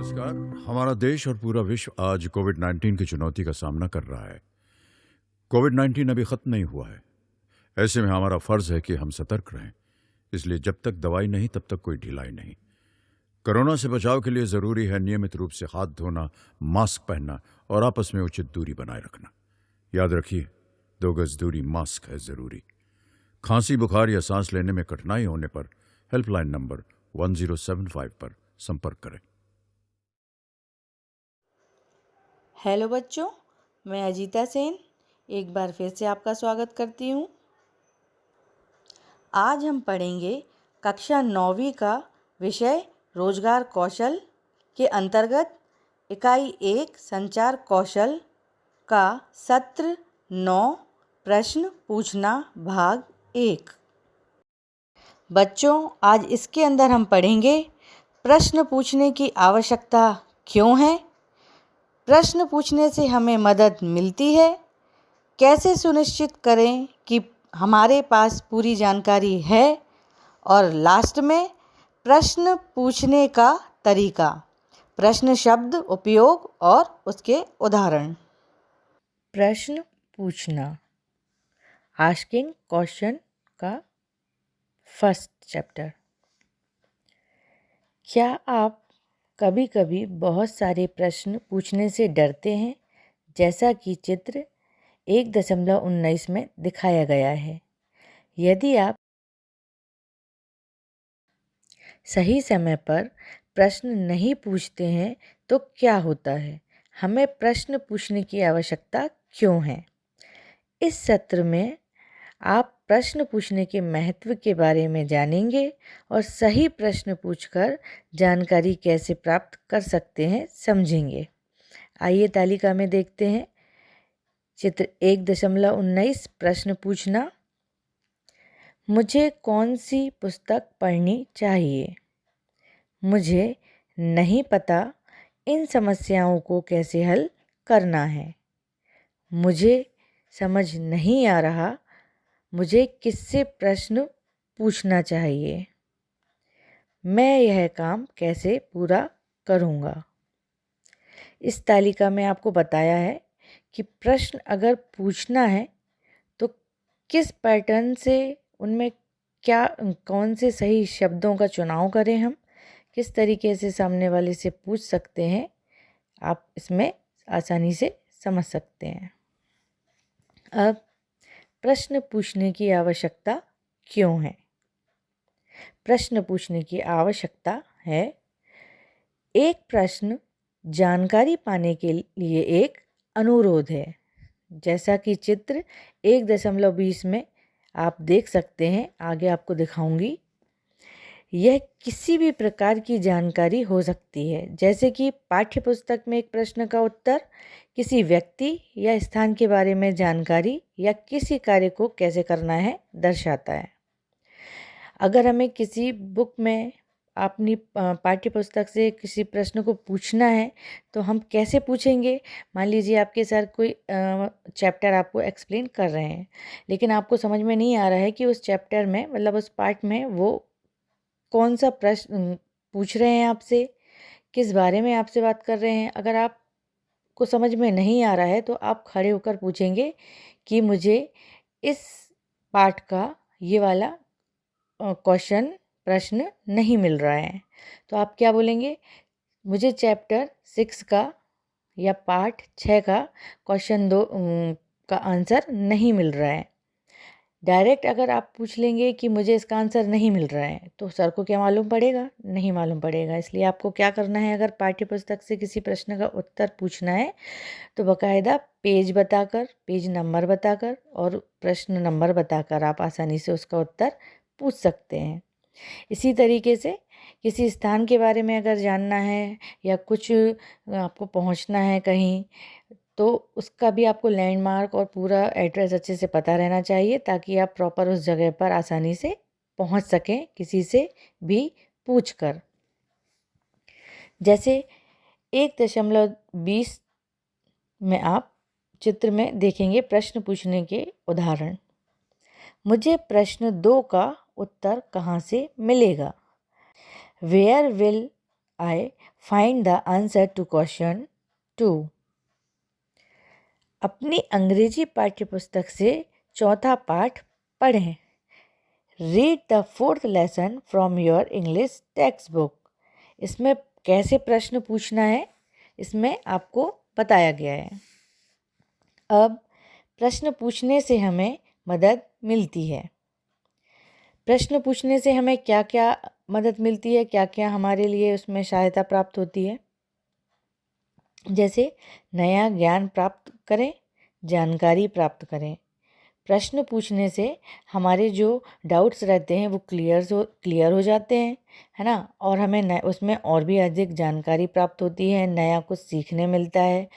नमस्कार। हमारा देश और पूरा विश्व आज कोविड-19 की चुनौती का सामना कर रहा है। कोविड-19 अभी खत्म नहीं हुआ है। ऐसे में हमारा फर्ज है कि हम सतर्क रहें। इसलिए जब तक दवाई नहीं तब तक कोई ढिलाई नहीं। कोरोना से बचाव के लिए जरूरी है नियमित रूप से हाथ धोना, मास्क पहनना और आपस में उचित दूरी बनाए रखना। याद रखिए, 2 गज दूरी मास्क है जरूरी। खांसी, बुखार या सांस लेने में कठिनाई होने पर हेल्पलाइन नंबर 1075 पर संपर्क करें। हेलो बच्चों, मैं अजीता सेन एक बार फिर से आपका स्वागत करती हूँ। आज हम पढ़ेंगे कक्षा 9वीं का विषय रोजगार कौशल के अंतर्गत इकाई 1 संचार कौशल का सत्र 9 प्रश्न पूछना भाग 1। बच्चों, आज इसके अंदर हम पढ़ेंगे प्रश्न पूछने की आवश्यकता क्यों है, प्रश्न पूछने से हमें मदद मिलती है, कैसे सुनिश्चित करें कि हमारे पास पूरी जानकारी है, और लास्ट में प्रश्न पूछने का तरीका, प्रश्न शब्द उपयोग और उसके उदाहरण। प्रश्न पूछना, आस्किंग क्वेश्चन का फर्स्ट चैप्टर। क्या आप कभी कभी बहुत सारे प्रश्न पूछने से डरते हैं, जैसा कि चित्र 1.19 में दिखाया गया है? यदि आप सही समय पर प्रश्न नहीं पूछते हैं तो क्या होता है? हमें प्रश्न पूछने की आवश्यकता क्यों है? इस सत्र में आप प्रश्न पूछने के महत्व के बारे में जानेंगे और सही प्रश्न पूछकर जानकारी कैसे प्राप्त कर सकते हैं समझेंगे। आइए तालिका में देखते हैं। चित्र 1.19 प्रश्न पूछना। मुझे कौन सी पुस्तक पढ़नी चाहिए? मुझे नहीं पता इन समस्याओं को कैसे हल करना है। मुझे समझ नहीं आ रहा मुझे किससे प्रश्न पूछना चाहिए। मैं यह काम कैसे पूरा करूँगा? इस तालिका में आपको बताया है कि प्रश्न अगर पूछना है तो किस पैटर्न से उनमें क्या कौन से सही शब्दों का चुनाव करें, हम किस तरीके से सामने वाले से पूछ सकते हैं, आप इसमें आसानी से समझ सकते हैं। अब प्रश्न पूछने की आवश्यकता क्यों है? प्रश्न पूछने की आवश्यकता है, एक प्रश्न जानकारी पाने के लिए एक अनुरोध है, जैसा कि चित्र 1.20 में आप देख सकते हैं। आगे आपको दिखाऊंगी। यह किसी भी प्रकार की जानकारी हो सकती है, जैसे कि पाठ्य पुस्तक में एक प्रश्न का उत्तर, किसी व्यक्ति या स्थान के बारे में जानकारी, या किसी कार्य को कैसे करना है दर्शाता है। अगर हमें किसी बुक में अपनी पाठ्य पुस्तक से किसी प्रश्न को पूछना है तो हम कैसे पूछेंगे? मान लीजिए आपके सर कोई चैप्टर आपको एक्सप्लेन कर रहे हैं, लेकिन आपको समझ में नहीं आ रहा है कि उस चैप्टर में, मतलब उस पार्ट में, वो कौन सा प्रश्न पूछ रहे हैं आपसे, किस बारे में आपसे बात कर रहे हैं। अगर आपको समझ में नहीं आ रहा है तो आप खड़े होकर पूछेंगे कि मुझे इस पार्ट का ये वाला प्रश्न नहीं मिल रहा है। तो आप क्या बोलेंगे? मुझे चैप्टर 6 का या पार्ट 6 का क्वेश्चन 2 का आंसर नहीं मिल रहा है। डायरेक्ट अगर आप पूछ लेंगे कि मुझे इसका आंसर नहीं मिल रहा है तो सर को क्या मालूम पड़ेगा? नहीं मालूम पड़ेगा। इसलिए आपको क्या करना है, अगर पाठ्य पुस्तक से किसी प्रश्न का उत्तर पूछना है तो बाकायदा पेज बताकर, पेज नंबर बताकर और प्रश्न नंबर बताकर आप आसानी से उसका उत्तर पूछ सकते हैं। इसी तरीके से किसी स्थान के बारे में अगर जानना है या कुछ आपको पहुंचना है कहीं, तो उसका भी आपको लैंडमार्क और पूरा एड्रेस अच्छे से पता रहना चाहिए, ताकि आप प्रॉपर उस जगह पर आसानी से पहुंच सकें किसी से भी पूछकर। जैसे 1.20 में आप चित्र में देखेंगे प्रश्न पूछने के उदाहरण। मुझे प्रश्न 2 का उत्तर कहाँ से मिलेगा? Where will I find the answer to question 2. अपनी अंग्रेजी पाठ्यपुस्तक से चौथा पाठ पढ़ें. Read the fourth lesson from your English text book. इसमें कैसे प्रश्न पूछना है इसमें आपको बताया गया है. अब प्रश्न पूछने से हमें मदद मिलती है. प्रश्न पूछने से हमें क्या क्या मदद मिलती है, क्या क्या हमारे लिए उसमें सहायता प्राप्त होती है. जैसे नया ज्ञान प्राप्त करें, जानकारी प्राप्त करें. प्रश्न पूछने से हमारे जो डाउट्स रहते हैं वो क्लियर हो जाते हैं, है ना. और हमें उसमें और भी अधिक जानकारी प्राप्त होती है, नया कुछ सीखने मिलता है,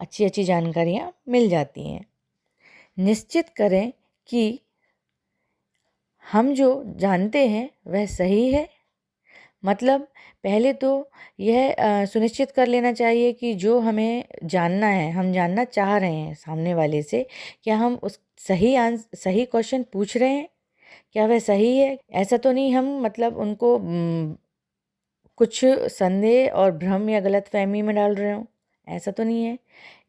अच्छी अच्छी जानकारियाँ मिल जाती हैं. निश्चित करें कि हम जो जानते हैं वह सही है. मतलब पहले तो यह सुनिश्चित कर लेना चाहिए कि जो हमें जानना है, हम जानना चाह रहे हैं सामने वाले से, क्या हम उस सही क्वेश्चन पूछ रहे हैं, क्या वह सही है. ऐसा तो नहीं हम मतलब उनको कुछ संदेह और भ्रम या गलतफहमी में डाल रहे हों, ऐसा तो नहीं है.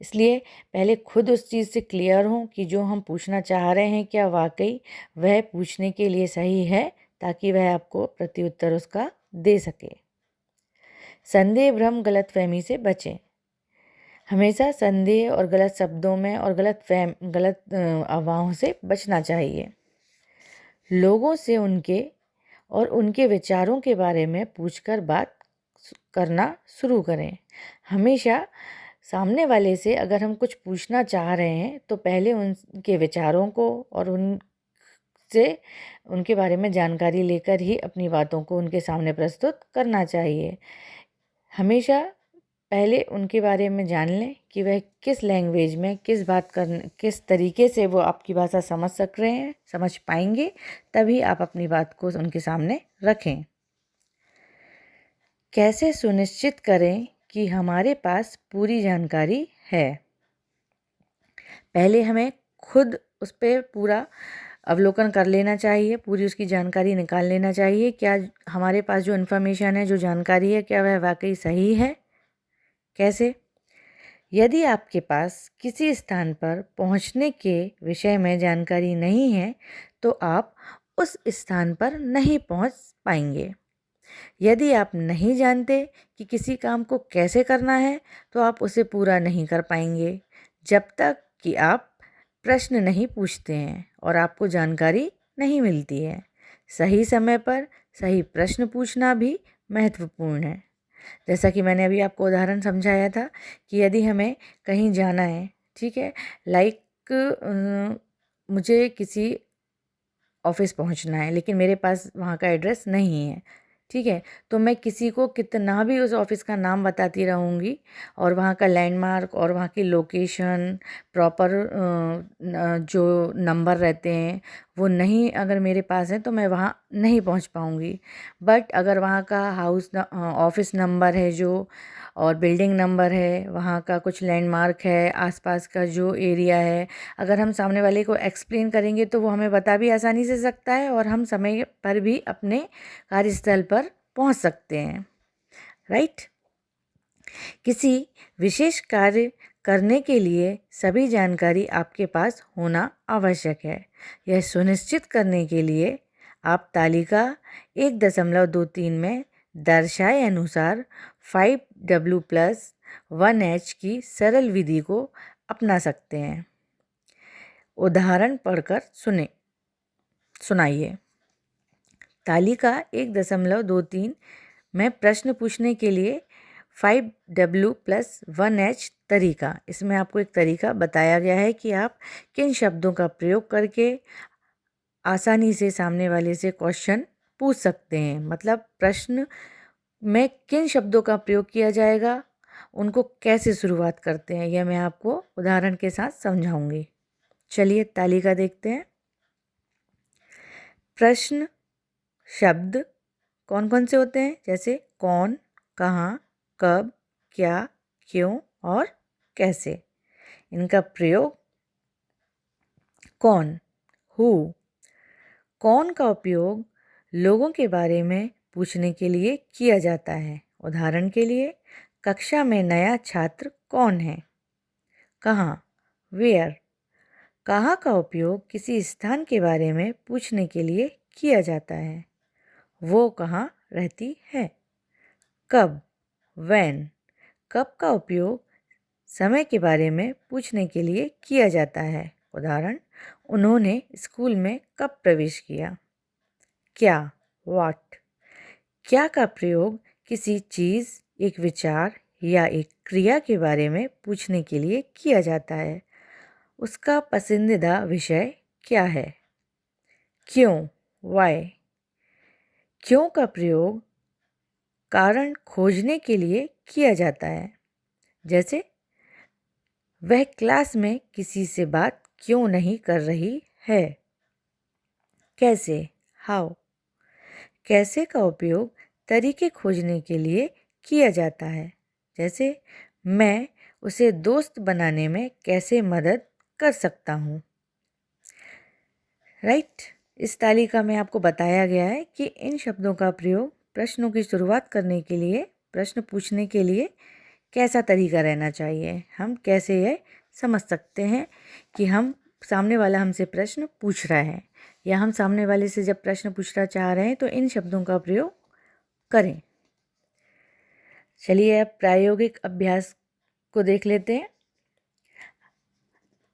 इसलिए पहले खुद उस चीज़ से क्लियर हों कि जो हम पूछना चाह रहे हैं क्या वाकई वह पूछने के लिए सही है, ताकि वह आपको प्रत्युत्तर उसका दे सके. संदेह, भ्रम, गलतफहमी से बचें. हमेशा संदेह और गलत शब्दों में और गलत अफवाहों से बचना चाहिए. लोगों से उनके विचारों के बारे में पूछकर बात करना शुरू करें. हमेशा सामने वाले से अगर हम कुछ पूछना चाह रहे हैं तो पहले उनके विचारों को और उनके बारे में जानकारी लेकर ही अपनी बातों को उनके सामने प्रस्तुत करना चाहिए. हमेशा पहले उनके बारे में जान लें कि वह किस लैंग्वेज में किस तरीके से वो आपकी भाषा समझ पाएंगे, तभी आप अपनी बात को उनके सामने रखें. कैसे सुनिश्चित करें कि हमारे पास पूरी जानकारी है. पहले हमें खुद उस पर पूरा अवलोकन कर लेना चाहिए, पूरी उसकी जानकारी निकाल लेना चाहिए. क्या हमारे पास जो इन्फॉर्मेशन है, जो जानकारी है, क्या वह वाकई सही है. कैसे? यदि आपके पास किसी स्थान पर पहुंचने के विषय में जानकारी नहीं है तो आप उस स्थान पर नहीं पहुंच पाएंगे. यदि आप नहीं जानते कि किसी काम को कैसे करना है तो आप उसे पूरा नहीं कर पाएंगे जब तक कि आप प्रश्न नहीं पूछते हैं और आपको जानकारी नहीं मिलती है. सही समय पर सही प्रश्न पूछना भी महत्वपूर्ण है. जैसा कि मैंने अभी आपको उदाहरण समझाया था कि यदि हमें कहीं जाना है, ठीक है, मुझे किसी ऑफिस पहुंचना है लेकिन मेरे पास वहाँ का एड्रेस नहीं है, ठीक है, तो मैं किसी को कितना भी उस ऑफिस का नाम बताती रहूँगी और वहाँ का लैंडमार्क और वहाँ की लोकेशन, प्रॉपर जो नंबर रहते हैं वो नहीं अगर मेरे पास है तो मैं वहाँ नहीं पहुँच पाऊँगी. बट अगर वहाँ का ऑफिस नंबर है जो और बिल्डिंग नंबर है, वहाँ का कुछ लैंडमार्क है, आसपास का जो एरिया है, अगर हम सामने वाले को एक्सप्लेन करेंगे तो वो हमें बता भी आसानी से सकता है और हम समय पर भी अपने कार्यस्थल पर पहुंच सकते हैं. राइट. किसी विशेष कार्य करने के लिए सभी जानकारी आपके पास होना आवश्यक है. यह सुनिश्चित करने के लिए आप तालिका 1.23 में दर्शाए अनुसार 5W+1H की सरल विधि को अपना सकते हैं. उदाहरण पढ़कर सुनाइए. तालिका 1.23 में प्रश्न पूछने के लिए 5W+1H तरीका, इसमें आपको एक तरीका बताया गया है कि आप किन शब्दों का प्रयोग करके आसानी से सामने वाले से क्वेश्चन पूछ सकते हैं. मतलब प्रश्न में किन शब्दों का प्रयोग किया जाएगा, उनको कैसे शुरुआत करते हैं, यह मैं आपको उदाहरण के साथ समझाऊंगी. चलिए तालिका देखते हैं. प्रश्न शब्द कौन कौन से होते हैं, जैसे कौन, कहाँ, कब, क्या, क्यों और कैसे. इनका प्रयोग कौन, हु. कौन का उपयोग लोगों के बारे में पूछने के लिए किया जाता है उदाहरण के लिए, कक्षा में नया छात्र कौन है? कहाँ, वेयर। कहाँ का उपयोग किसी स्थान के बारे में पूछने के लिए किया जाता है? वो कहाँ रहती है? कब, व्हेन। कब का उपयोग समय के बारे में पूछने के लिए किया जाता है? उदाहरण, उन्होंने स्कूल में कब प्रवेश किया? क्या, व्हाट। क्या का प्रयोग किसी चीज़, एक विचार या एक क्रिया के बारे में पूछने के लिए किया जाता है? उसका पसंदीदा विषय क्या है? क्यों, वाई। क्यों का प्रयोग कारण खोजने के लिए किया जाता है, जैसे वह क्लास में किसी से बात क्यों नहीं कर रही है? कैसे, हाउ। कैसे का उपयोग तरीके खोजने के लिए किया जाता है, जैसे मैं उसे दोस्त बनाने में कैसे मदद कर सकता हूँ। राइट। इस तालिका में आपको बताया गया है कि इन शब्दों का प्रयोग प्रश्नों की शुरुआत करने के लिए, प्रश्न पूछने के लिए कैसा तरीका रहना चाहिए। हम कैसे यह समझ सकते हैं कि हम सामने वाला हमसे प्रश्न पूछ रहा है, या हम सामने वाले से जब प्रश्न पूछना चाह रहे हैं तो इन शब्दों का प्रयोग करें। चलिए अब प्रायोगिक अभ्यास को देख लेते हैं।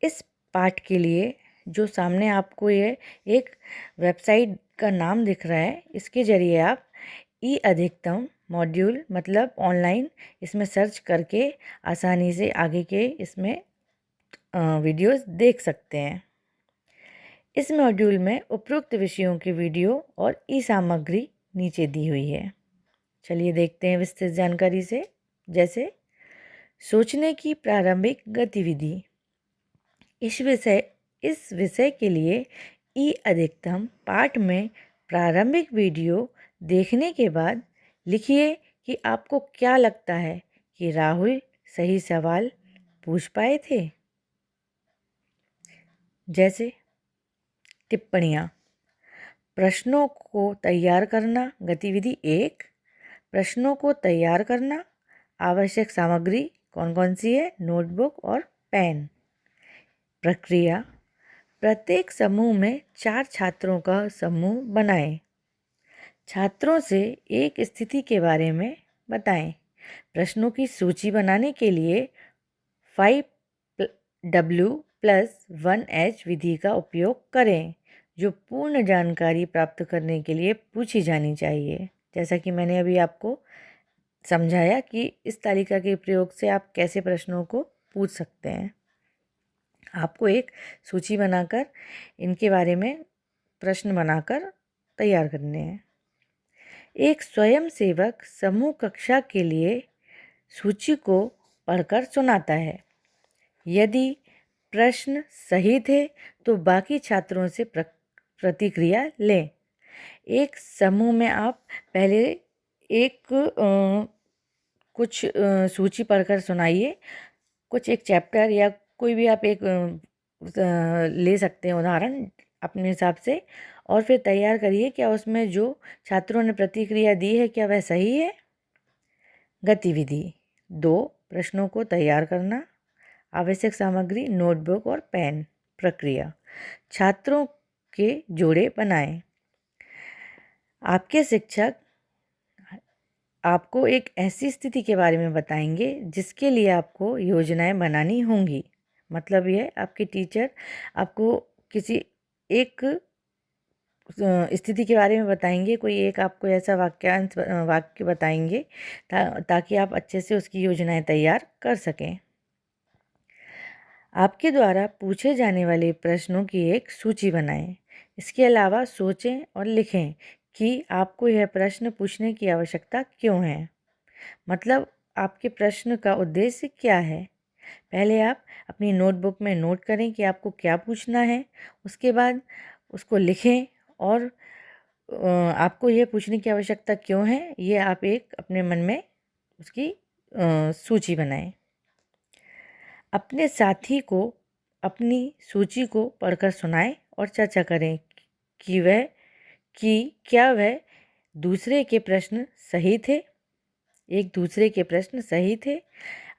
इस पाठ के लिए जो सामने आपको ये एक वेबसाइट का नाम दिख रहा है, इसके ज़रिए आप ई अधिकतम मॉड्यूल मतलब ऑनलाइन इसमें सर्च करके आसानी से आगे के इसमें वीडियोस देख सकते हैं। इस मॉड्यूल में उपरोक्त विषयों की वीडियो और ई सामग्री नीचे दी हुई है। चलिए देखते हैं विस्तृत जानकारी से। जैसे सोचने की प्रारंभिक गतिविधि। इस विषय के लिए ई अधिकतम पाठ में प्रारंभिक वीडियो देखने के बाद लिखिए कि आपको क्या लगता है कि राहुल सही सवाल पूछ पाए थे। जैसे टिप्पणियाँ। प्रश्नों को तैयार करना। गतिविधि 1, प्रश्नों को तैयार करना। आवश्यक सामग्री कौन कौन सी है? नोटबुक और पेन। प्रक्रिया। प्रत्येक समूह में 4 छात्रों का समूह बनाएं। छात्रों से एक स्थिति के बारे में बताएं। प्रश्नों की सूची बनाने के लिए 5W+1H विधि का उपयोग करें, जो पूर्ण जानकारी प्राप्त करने के लिए पूछी जानी चाहिए। जैसा कि मैंने अभी आपको समझाया कि इस तालिका के प्रयोग से आप कैसे प्रश्नों को पूछ सकते हैं। आपको एक सूची बनाकर इनके बारे में प्रश्न बनाकर तैयार करने हैं। एक स्वयंसेवक समूह कक्षा के लिए सूची को पढ़कर सुनाता है। यदि प्रश्न सही थे तो बाकी छात्रों से प्रतिक्रिया लें। एक समूह में आप पहले एक कुछ सूची पढ़कर सुनाइए। कुछ एक चैप्टर या कोई भी आप एक ले सकते हैं उदाहरण अपने हिसाब से, और फिर तैयार करिए क्या उसमें जो छात्रों ने प्रतिक्रिया दी है क्या वह सही है। गतिविधि 2, प्रश्नों को तैयार करना। आवश्यक सामग्री नोटबुक और पेन। प्रक्रिया, छात्रों के जोड़े बनाएं। आपके शिक्षक आपको एक ऐसी स्थिति के बारे में बताएंगे जिसके लिए आपको योजनाएं बनानी होंगी। मतलब ये आपके टीचर आपको किसी एक स्थिति के बारे में बताएंगे, कोई एक आपको ऐसा वाक्य बताएंगे ताकि आप अच्छे से उसकी योजनाएं तैयार कर सकें। आपके द्वारा पूछे जाने वाले प्रश्नों की एक सूची बनाएं। इसके अलावा सोचें और लिखें कि आपको यह प्रश्न पूछने की आवश्यकता क्यों है। मतलब आपके प्रश्न का उद्देश्य क्या है। पहले आप अपनी नोटबुक में नोट करें कि आपको क्या पूछना है, उसके बाद उसको लिखें और आपको यह पूछने की आवश्यकता क्यों है, ये आप एक अपने मन में उसकी सूची बनाएं। अपने साथी को अपनी सूची को पढ़कर सुनाएं और चर्चा करें कि क्या वह दूसरे के प्रश्न सही थे एक दूसरे के प्रश्न सही थे।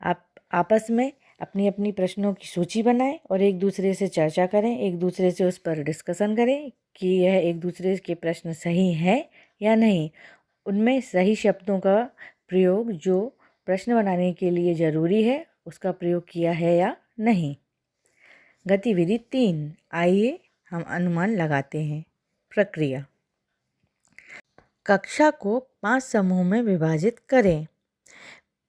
आप आपस में अपनी अपनी प्रश्नों की सूची बनाएं और एक दूसरे से चर्चा करें, एक दूसरे से उस पर डिस्कशन करें कि यह एक दूसरे के प्रश्न सही हैं या नहीं। उनमें सही शब्दों का प्रयोग जो प्रश्न बनाने के लिए ज़रूरी है उसका प्रयोग किया है या नहीं। गतिविधि 3, आइए हम अनुमान लगाते हैं। प्रक्रिया, कक्षा को 5 समूह में विभाजित करें।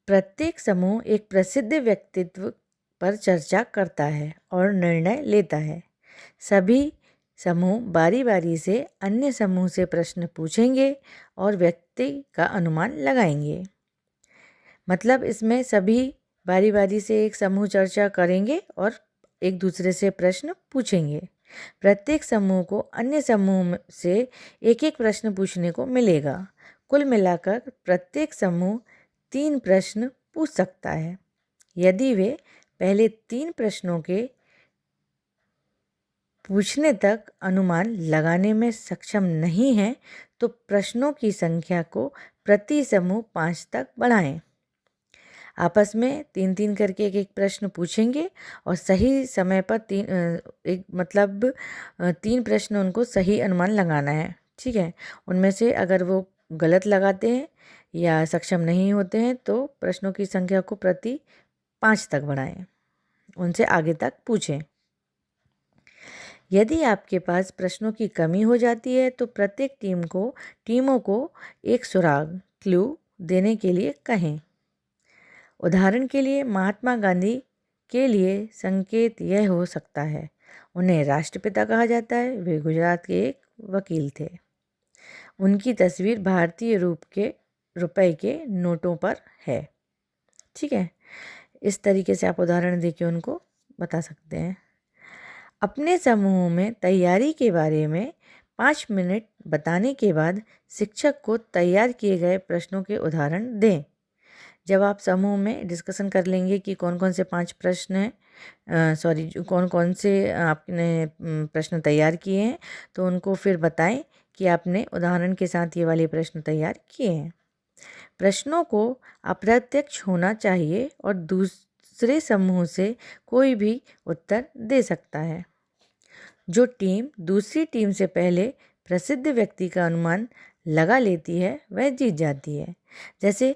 प्रत्येक समूह एक प्रसिद्ध व्यक्तित्व पर चर्चा करता है और निर्णय लेता है। सभी समूह बारी बारी से अन्य समूह से प्रश्न पूछेंगे और व्यक्ति का अनुमान लगाएंगे। मतलब इसमें सभी बारी बारी से एक समूह चर्चा करेंगे और एक दूसरे से प्रश्न पूछेंगे। प्रत्येक समूह को अन्य समूह से एक एक प्रश्न पूछने को मिलेगा। कुल मिलाकर प्रत्येक समूह 3 प्रश्न पूछ सकता है। यदि वे पहले 3 प्रश्नों के पूछने तक अनुमान लगाने में सक्षम नहीं हैं तो प्रश्नों की संख्या को प्रति समूह 5 तक बढ़ाएं। आपस में 3-3 करके एक एक प्रश्न पूछेंगे और सही समय पर 3 प्रश्न उनको सही अनुमान लगाना है। ठीक है, उनमें से अगर वो गलत लगाते हैं या सक्षम नहीं होते हैं तो प्रश्नों की संख्या को प्रति 5 तक बढ़ाएं, उनसे आगे तक पूछें। यदि आपके पास प्रश्नों की कमी हो जाती है तो प्रत्येक टीमों को एक सुराग क्लू देने के लिए कहें। उदाहरण के लिए महात्मा गांधी के लिए संकेत यह हो सकता है, उन्हें राष्ट्रपिता कहा जाता है, वे गुजरात के एक वकील थे, उनकी तस्वीर भारतीय रुपए के नोटों पर है। ठीक है, इस तरीके से आप उदाहरण देके उनको बता सकते हैं। अपने समूह में तैयारी के बारे में 5 मिनट बताने के बाद शिक्षक को तैयार किए गए प्रश्नों के उदाहरण दें। जब आप समूह में डिस्कशन कर लेंगे कि कौन कौन से 5 प्रश्न हैं, कौन कौन से आपने प्रश्न तैयार किए हैं, तो उनको फिर बताएं कि आपने उदाहरण के साथ ये वाले प्रश्न तैयार किए हैं। प्रश्नों को अप्रत्यक्ष होना चाहिए और दूसरे समूह से कोई भी उत्तर दे सकता है। जो टीम दूसरी टीम से पहले प्रसिद्ध व्यक्ति का अनुमान लगा लेती है वह जीत जाती है। जैसे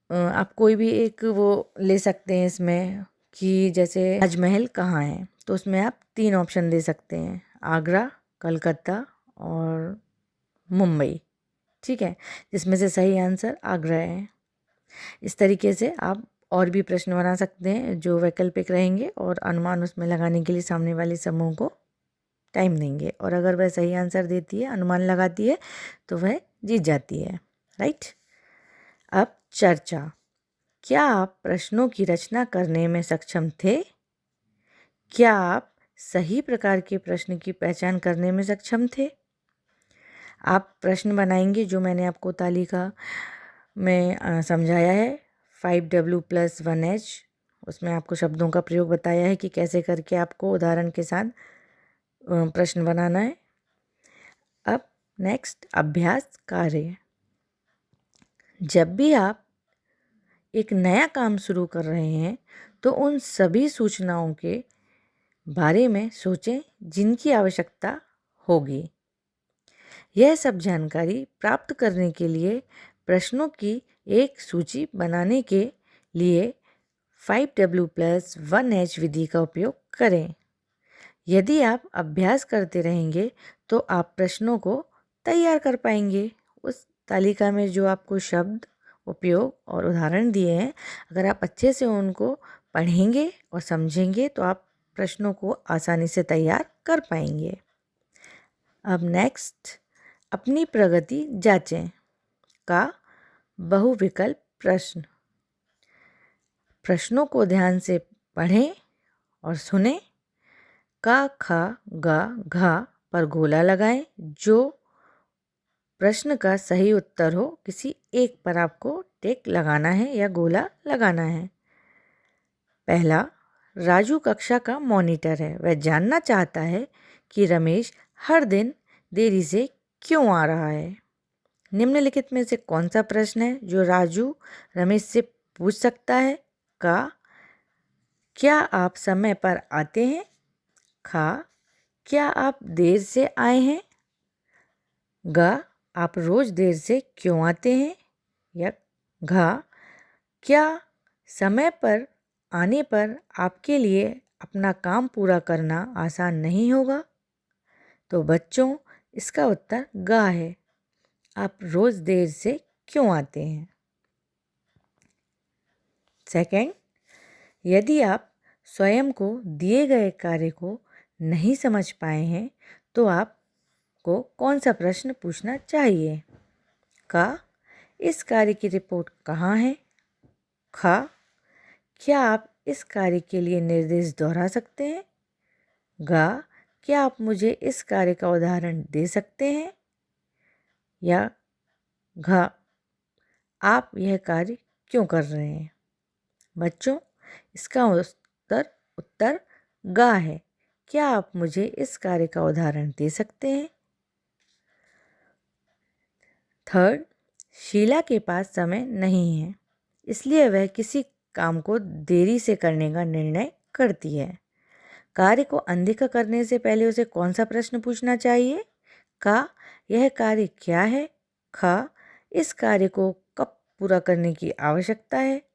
आप कोई भी एक वो ले सकते हैं इसमें कि जैसे ताजमहल कहाँ है, तो उसमें आप 3 ऑप्शन दे सकते हैं, आगरा, कलकत्ता और मुंबई। ठीक है, जिसमें से सही आंसर आगरा है। इस तरीके से आप और भी प्रश्न बना सकते हैं जो वैकल्पिक रहेंगे और अनुमान उसमें लगाने के लिए सामने वाले समूह को टाइम देंगे और अगर वह सही आंसर देती है, अनुमान लगाती है, तो वह जीत जाती है। राइट। अब चर्चा, क्या आप प्रश्नों की रचना करने में सक्षम थे? क्या आप सही प्रकार के प्रश्न की पहचान करने में सक्षम थे? आप प्रश्न बनाएंगे जो मैंने आपको तालिका में समझाया है, 5W + 1H, उसमें आपको शब्दों का प्रयोग बताया है कि कैसे करके आपको उदाहरण के साथ प्रश्न बनाना है। अब नेक्स्ट, अभ्यास कार्य। जब भी आप एक नया काम शुरू कर रहे हैं तो उन सभी सूचनाओं के बारे में सोचें जिनकी आवश्यकता होगी। यह सब जानकारी प्राप्त करने के लिए प्रश्नों की एक सूची बनाने के लिए 5W + 1H विधि का उपयोग करें। यदि आप अभ्यास करते रहेंगे तो आप प्रश्नों को तैयार कर पाएंगे। उस तालिका में जो आपको शब्द, उपयोग और उदाहरण दिए हैं, अगर आप अच्छे से उनको पढ़ेंगे और समझेंगे तो आप प्रश्नों को आसानी से तैयार कर पाएंगे। अब नेक्स्ट, अपनी प्रगति जांचें का बहुविकल्प प्रश्न। प्रश्नों को ध्यान से पढ़ें और सुनें। का, खा, गा, घा पर गोला लगाएं। जो प्रश्न का सही उत्तर हो, किसी एक पर आपको टिक लगाना है या गोला लगाना है। पहला, राजू कक्षा का मॉनिटर है, वह जानना चाहता है कि रमेश हर दिन देरी से क्यों आ रहा है। निम्नलिखित में से कौन सा प्रश्न है जो राजू रमेश से पूछ सकता है? का, क्या आप समय पर आते हैं? खा, क्या आप देर से आए हैं? गा, आप रोज देर से क्यों आते हैं? या घा, क्या समय पर आने पर आपके लिए अपना काम पूरा करना आसान नहीं होगा? तो बच्चों, इसका उत्तर गा है। आप रोज देर से क्यों आते हैं? सेकंड, यदि आप स्वयं को दिए गए कार्य को नहीं समझ पाए हैं तो आपको कौन सा प्रश्न पूछना चाहिए? का, इस कार्य की रिपोर्ट कहाँ है? खा, क्या आप इस कार्य के लिए निर्देश दोहरा सकते हैं? गा, क्या आप मुझे इस कार्य का उदाहरण दे सकते हैं? या घा, आप यह कार्य क्यों कर रहे हैं? बच्चों, इसका उत्तर गा है। क्या आप मुझे इस कार्य का उदाहरण दे सकते हैं? थर्ड, शीला के पास समय नहीं है, इसलिए वह किसी काम को देरी से करने का निर्णय करती है। कार्य को अनदेखा करने से पहले उसे कौन सा प्रश्न पूछना चाहिए? का, यह कार्य क्या है? खा, इस कार्य को कब पूरा करने की आवश्यकता है?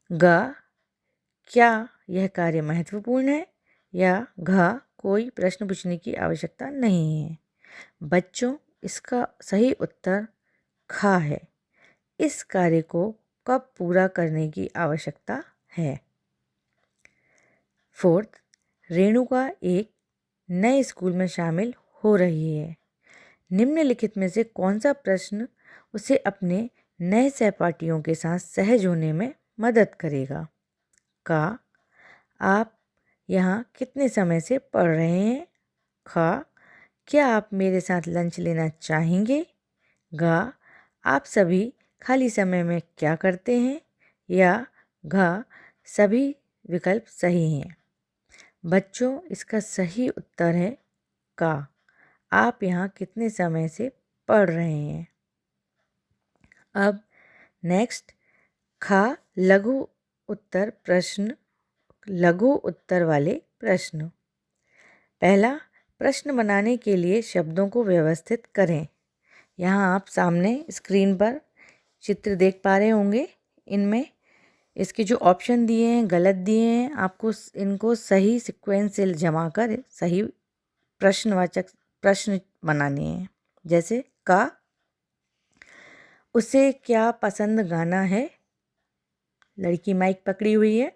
गा, क्या यह कार्य महत्वपूर्ण है? या घा, कोई प्रश्न पूछने की आवश्यकता नहीं है। बच्चों, इसका सही उत्तर खा है। इस कार्य को कब पूरा करने की आवश्यकता है। फोर्थ, रेणुका एक नए स्कूल में शामिल हो रही है। निम्नलिखित में से कौन सा प्रश्न उसे अपने नए सहपाठियों के साथ सहज होने में मदद करेगा? का, आप यहाँ कितने समय से पढ़ रहे हैं? खा, क्या आप मेरे साथ लंच लेना चाहेंगे? गा, आप सभी खाली समय में क्या करते हैं? या घा, सभी विकल्प सही हैं। बच्चों, इसका सही उत्तर है का, आप यहाँ कितने समय से पढ़ रहे हैं। अब नेक्स्ट, खा लघु उत्तर वाले प्रश्न। पहला, प्रश्न बनाने के लिए शब्दों को व्यवस्थित करें। यहाँ आप सामने स्क्रीन पर चित्र देख पा रहे होंगे। इनमें इसके जो ऑप्शन दिए हैं गलत दिए हैं, आपको इनको सही सीक्वेंस से जमा कर सही प्रश्नवाचक प्रश्न बनाने हैं। जैसे का, उसे क्या पसंद गाना है? लड़की माइक पकड़ी हुई है,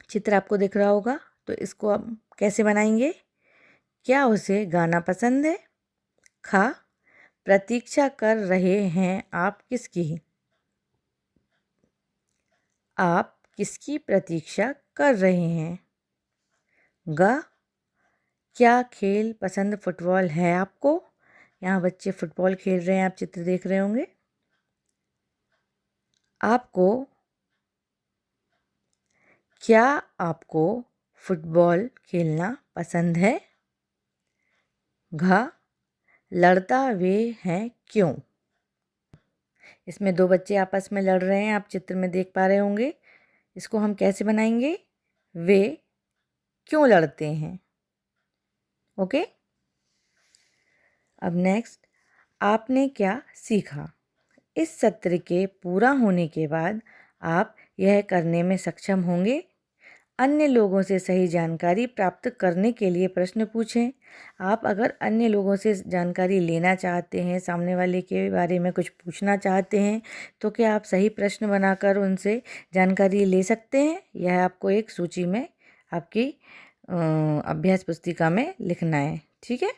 चित्र आपको दिख रहा होगा, तो इसको आप कैसे बनाएंगे? क्या उसे गाना पसंद है? खा, प्रतीक्षा कर रहे हैं आप किसकी? आप किसकी प्रतीक्षा कर रहे हैं? गा, क्या खेल पसंद फुटबॉल है आपको? यहाँ बच्चे फुटबॉल खेल रहे हैं, आप चित्र देख रहे होंगे। क्या आपको फुटबॉल खेलना पसंद है? घा, लड़ता वे हैं क्यों? इसमें दो बच्चे आपस में लड़ रहे हैं, आप चित्र में देख पा रहे होंगे। इसको हम कैसे बनाएंगे? वे क्यों लड़ते हैं? ओके। अब नेक्स्ट, आपने क्या सीखा? इस सत्र के पूरा होने के बाद आप यह करने में सक्षम होंगे। अन्य लोगों से सही जानकारी प्राप्त करने के लिए प्रश्न पूछें। आप अगर अन्य लोगों से जानकारी लेना चाहते हैं, सामने वाले के बारे में कुछ पूछना चाहते हैं, तो क्या आप सही प्रश्न बनाकर उनसे जानकारी ले सकते हैं? यह आपको एक सूची में आपकी अभ्यास पुस्तिका में लिखना है। ठीक है।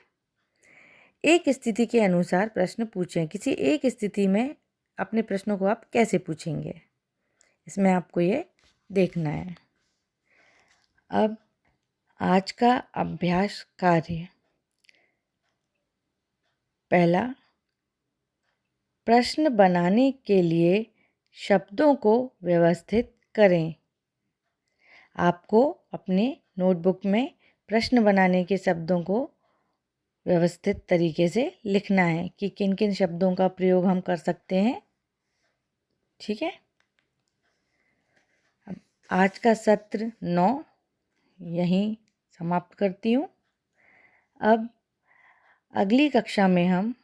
एक स्थिति के अनुसार प्रश्न पूछें। किसी एक स्थिति में अपने प्रश्नों को आप कैसे पूछेंगे, इसमें आपको ये देखना है। अब आज का अभ्यास कार्य। पहला, प्रश्न बनाने के लिए शब्दों को व्यवस्थित करें। आपको अपने नोटबुक में प्रश्न बनाने के शब्दों को व्यवस्थित तरीके से लिखना है कि किन किन शब्दों का प्रयोग हम कर सकते हैं। ठीक है, अब आज का सत्र 9 यहीं समाप्त करती हूँ। अब अगली कक्षा में हम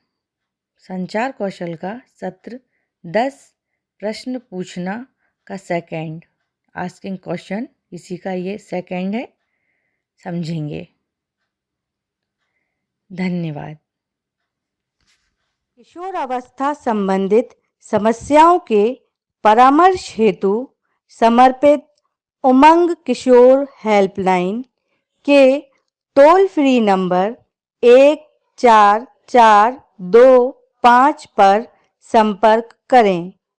संचार कौशल का सत्र 10 प्रश्न पूछना का सेकंड, आस्किंग क्वेश्चन, इसी का ये सेकंड है, समझेंगे। धन्यवाद। किशोरावस्था संबंधित समस्याओं के परामर्श हेतु समर्पित उमंग किशोर हेल्पलाइन के टोल फ्री नंबर 144225 पर संपर्क करें।